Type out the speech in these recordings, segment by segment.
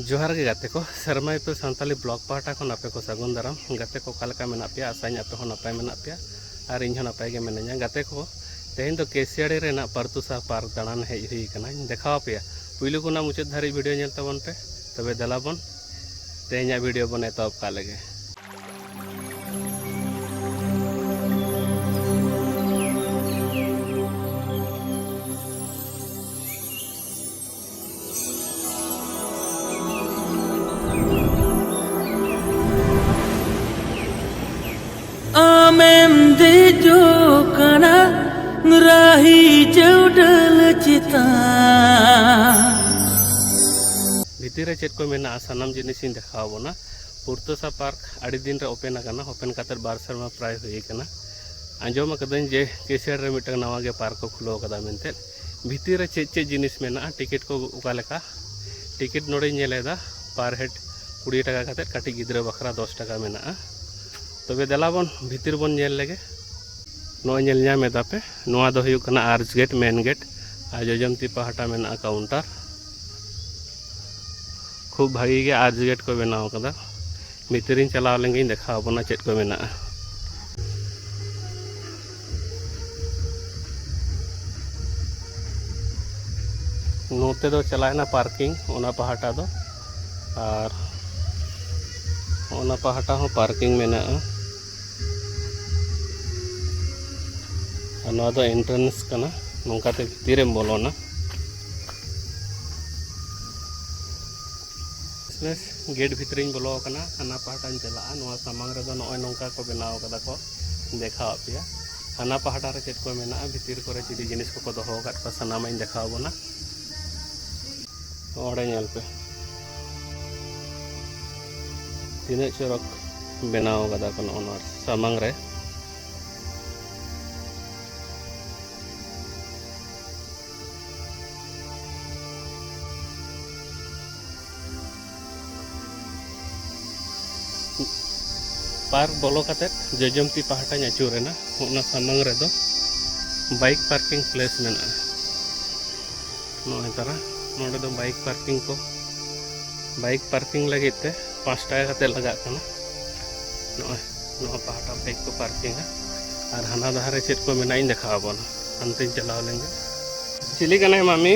जोहार के गाते को शर्मा पे सानताली ब्लॉग पाटा को आपे को सगुन दाराम गाते को कालका मेना पे आसाई आपे हो नपाय मेना पे और इन नपाय के मेना गाते को तेहन तो केसियाड़ी रेना परतुसा पार्क दाड़ान हेज हुई कना देखा पे पुइलु को मुचाद धारी वीडियो नेल तबन पे तबे दलाबन तेहना वीडियो बन एतब का लगे। आमेम दे जो कना राही चौडल चिता भीतर चेक को मेना सानाम जिनिस देखाबना पुरतुसा पार्क आड़ी दिन रे ओपेन आकाना ओपेन कातर बार सर्मा प्राय हुई कना आंजोम कदन जे केसियाड़ रे मिटन नवा गे पार्क को खुलो कदा मेनते भीतर रे चेक जिनिस मेना टिकट को उका लेका टिकट नोड़े नेलेदा पर हेड 20 टाका काते काटी गिद्रा बखरा 10 टाका मेना तबे दलाबन भीतर बन नेल लेगे नो नेल ᱧᱟᱢᱮᱫᱟ पे नोआ दो हुयुग कना आर्च गेट मेन गेट आ जजमती पहाटा मेना काउंटर खूब भागी के आर्च गेट को बनाव कदा भीतर चलाव लेंगे देखा बना चेक को मेना नोते दो चलाएना पार्किंग ओना पहाटा दो और ओना पहाटा हो पार्किंग मेना नोआ दो एंट्रेंस कना नोंकाते भीतरेम बोलोना गेट भीतर बोलो कना हाना पहाटा चला नोआ सामांग रे दो नोय नोंका को बनाव कदा को देखा पे हाना पहाटा रे चेक को मेना भीतर को चिड़ी जिनिस को दोहो काट को सनामा देखाव बना ओडे नेल पे तीन चोरक बनाव कदा को नोना सामांग रे पार्क बोलो काते जजमती पहाटा आचुरेना ओना सामांग रे दो बाइक पार्किंग प्लेस मेना नोय तारा नोडे दो बाइक पार्किंग लगे 5 टाका काते लगा कना नोय नो पहाटा बाइक को पार्किंग और हाना धारे चेक को मेना देखा बना अंते चलाव लेंगे चिली कना मामी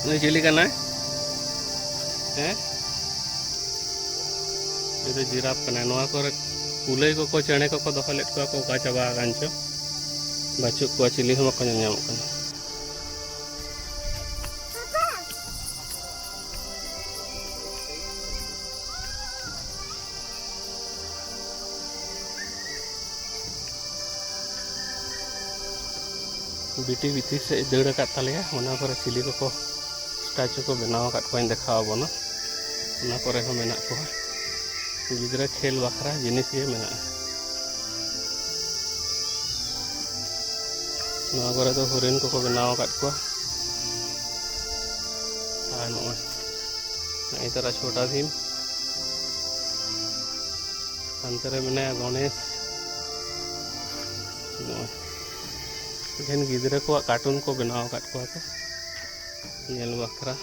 नोय चिली कना हैं ये जिराफ कना नोआ को कुलई को चेणे को दखल लेट को का चाबा गांचो बाचु को चिली हम को नाम कना बीटी बीती से दौड़ का तालिया ओना पर चिली को स्टैचू को बनाव का को देखाव बना ओना पर हो मेना को गिद्रा खेल बखरा जिनिस ये मेना नोआ करे तो हरिन को बनाव का को आ नो आई तरह छोटा भीम अंतरे मेना गणेश नो गिद्रा को कार्टून को बनाव का को नेल बखरा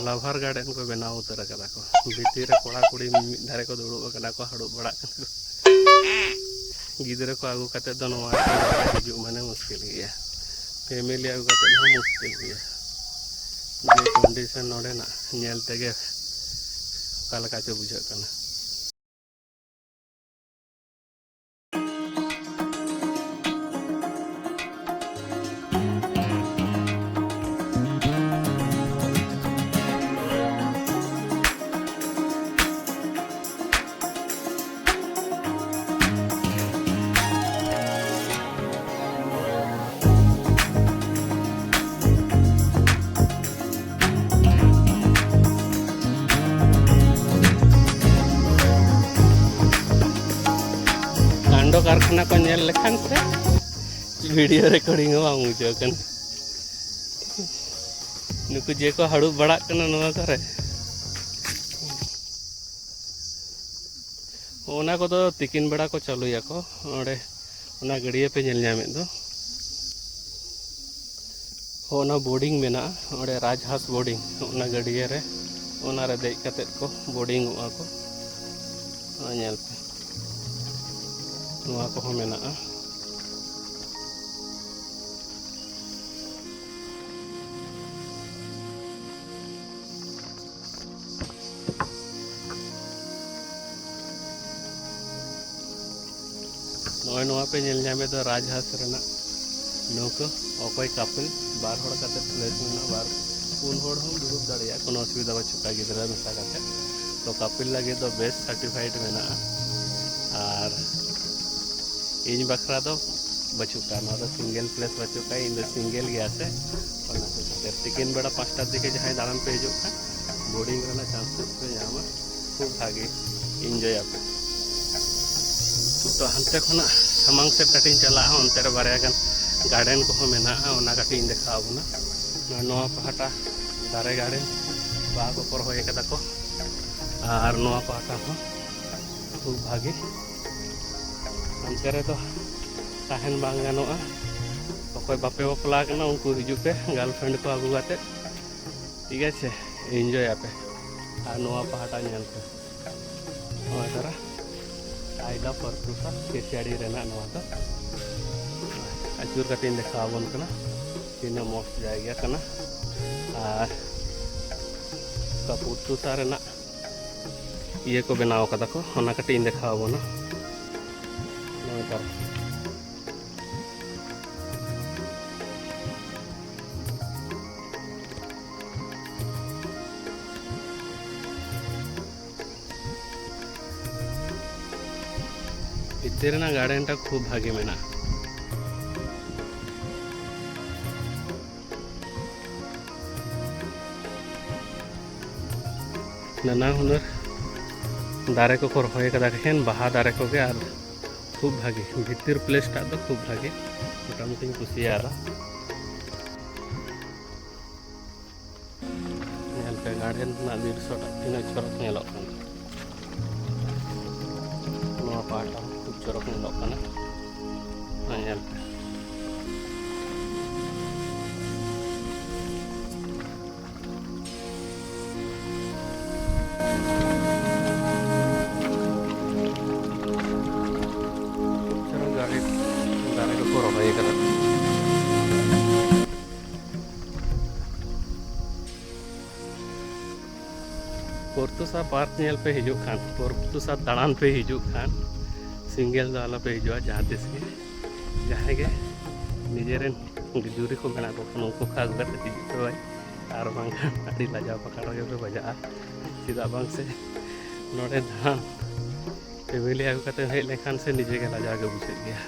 लवर गार्डन को बनाव उतर कदा को भीतर कोड़ा कुड़ी धारे को दुड़ुब कदा को हड़ुब बड़ा गिद्रा को आगू काते दो नोआ हिजु माने मुश्किल गया फैमिली आगू काते हो मुश्किल गया जे कंडीशन नोडे ना नेल तेगे कालका चो बुझा कना ना को नेल लेखान से वीडियो रिकॉर्डिंग बांग बुझाव कन नुकु जे को हाड़ू बड़ा कना नवा करे ओना को तो तिकिन बेड़ा को चालुया को ओडे ओना गड़िया पे नेल ᱧᱟᱢᱮᱫ दो ओना बोर्डिंग मेना ओडे राजहांस बोर्डिंग ओना गड़िया रे ओना रे देज कतेत को बोर्डिंग ओआ को नेल पे नुआ को हो मेना नॉय नोआ पे नेल ᱧᱟᱢᱮ दो राजहांस रेना नौको अकय कपल बार होड़ काते प्लेस मेना बार पुन होड़ हम दुरुब दाड़िया कोनो असुविधा बचुका गिदरा मेसा काते तो कपल लगे तो बेस्ट सर्टिफाइड मेना और इन बखरा दो बचुका ना तो सिंगल प्लेस बचुका इन दो सिंगल गया से तिकिन बेड़ा 5टा दिके जहां दाड़ान पे हिजुक खा बोर्डिंग रेना चांसेस पे ᱧᱟᱢᱟ खूब भागे एंजॉय आपे तो हंते खना सामांग से कटिंग चला अंते रे बारे गान गार्डन को मेना ओना कटिंग देखा बुना नोआ पहाटा दारे गार्डन बा को पर होय कदा को और नोआ पहाटा हो खूब भागे अंते रे तो ताहन बांग गानोआ अकय बापे बपला कना उनको हिजु पे गर्लफ्रेंड को आगु गाते ठीक है एंजॉय आपे और नोआ पहाटा नेल पे ओय तारा आइला परतुसा केसियाड़ी रेना नोआ तो आचुर कटिंग देखा बन कना तीना मस्त जायगा कना और कपूरतुसा रेना ये को बनाव कदा को ओना कटिंग देखा बना नोय तारा इतना गार्डन टा खूब भागे मेना नाना हुनर दारे को रहे कदा खेन बाहा दारे को और खूब भागे भीतर प्लेस टा तो खूब भागे मोटामुटी कुसिया गार्डन दृश्य तीन चरक नेलोग पाटा खूब चरक नेलोग पोर्तुसा पार्क नेल पे हिजू खान पोर्तुसा दाड़ान पे हिजू खान सिंगल दो आला पे हिजुआ जहाँ तीस के जहाँ के निजेरेन जुरी को मेना को उनको खाग करते हिजू पे भाई और बांगान अड़ी लाजा पकड़ के पे बजा सीधा बांग से नोड़े धान फैमिली आगु कते हेज लेखान से निजे के लाजा के बुझे गया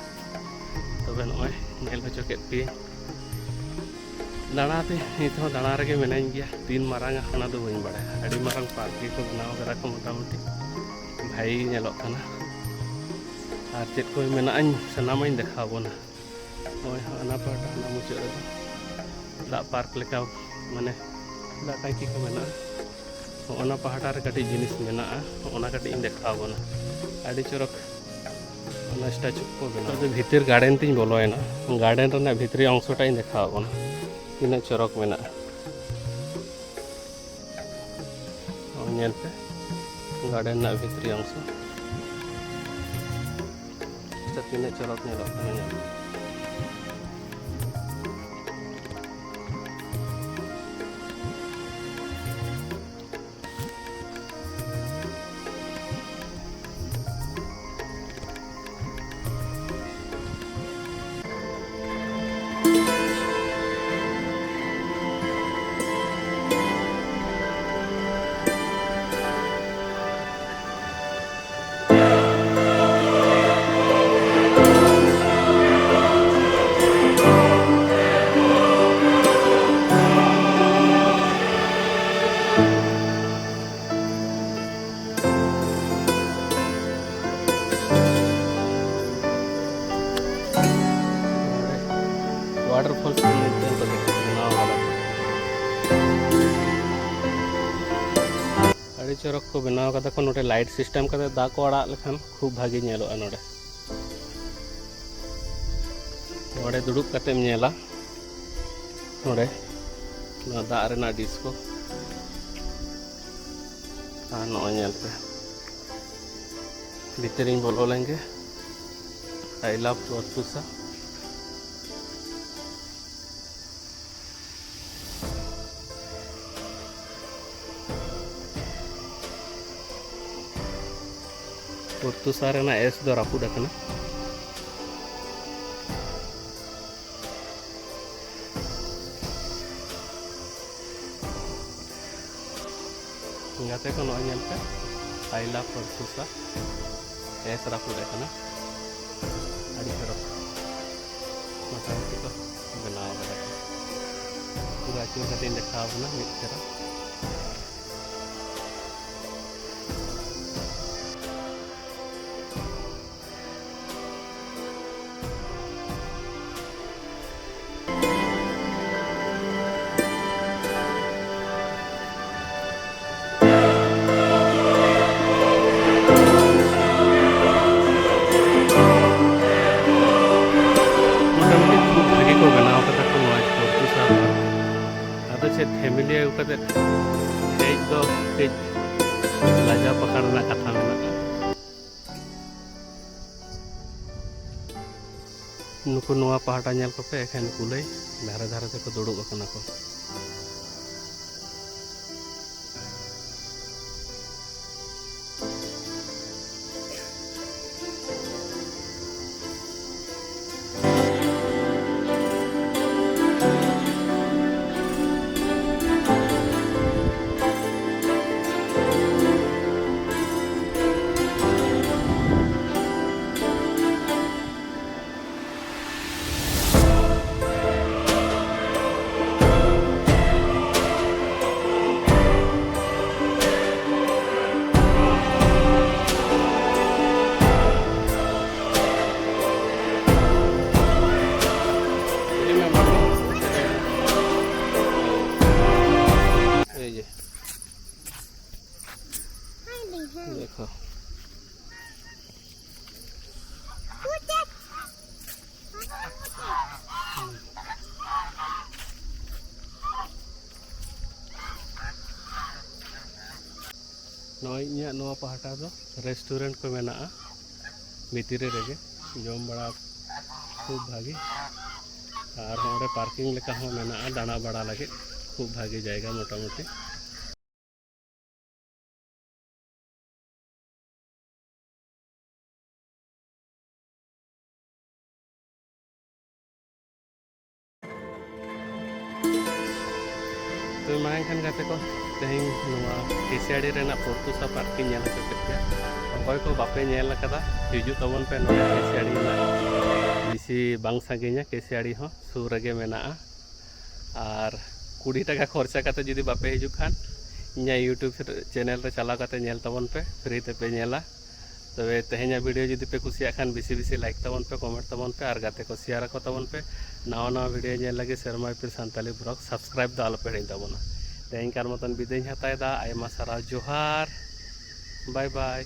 तबे नय नेल हचो केद पे दाड़ाते नित हो दाड़ा रे मेनाई गया तीन मारांग ओना दो बई बाड़ा अड़ी मारांग पार्क को बनाव करा को मोटामुटी भाई नेलोग कना और चेक को मेनाई सनामाइन देखा बोना ओय ओना पाटा ना मुचाद रे दा पार्क लेका माने दा टांकी को मेना ओना पहाटा रे कटी जिनिस मेना ओना कटी देखा बोना अड़ी चरक ओना स्टैचू को बना तो भीतर गार्डन तीन बोलोयना गार्डन रे भीतरी अंशटा देखा बोना तीन चरक मेना नेल पे गार्डन ना भीतरी अंश तीन चरक नेलोग अड़ी चरक को बनाव कदा को नोटे लाइट सिस्टम कते दा को अड़ा लेखान खूब भागी नेलोआ नोडे नोडे दुड़ुब कतेम नेला नोडे ना दा रेना डिस्को आ नो नेलते भीतरिंग बोलो लेंगे आई लव पोर्तुसा पोर्तुसा रेना एस दो रापुड अकना गाते को नो नेलते आई लव पोर्तुसा एस रापुड अकना अड़ी चरक मोटामुटी को बनाव कदा पूरा चूर कते देखा बना मिट चरा फैमिली हेज दो लाजा पकड़ना कथा में नुकु नवा पहाटा नेल को पे एखन कुलई धारे धारे से को दुड़ुब अकना को देखो नोई नवा पहाटा दो रेस्टोरेंट को मेना भीतरे रेगे जम बड़ा खूब भागी और पार्किंग लेका हो मेना दाना बड़ा लगे खूब भागी जाएगा मोटामुटी तो मांगखान गाते को तेहिं नवा केसियाड़ी रेना पोर्तुसा पार्क की नेल पे अकय को बापे नेल कदा हिजु तबन पे नोडे केसियाड़ी ना बेसी बांग सांगिना केसियाड़ी हो सुर रेगे मेना और 20 टाका खर्चा करते जुदी बापे हिजु खान इना यूट्यूब चैनल रे चला करते नेल तबन पे फ्री ते पे नेला तबे तेहेኛ वीडियो जुदी पे कुसिया खान बेसी बेसी लाइक तबन पे कमेंट तबन पे और गाते को शेयर को तबन पे नवा नवा वीडियो नेल लगे शर्मा फिर सानताली ब्लॉग सब्सक्राइब दा आलोपे हिड़ी तबना तेहेñ कार मतन विदाय हतायदा आयमा सारा जोहार बाय बाय।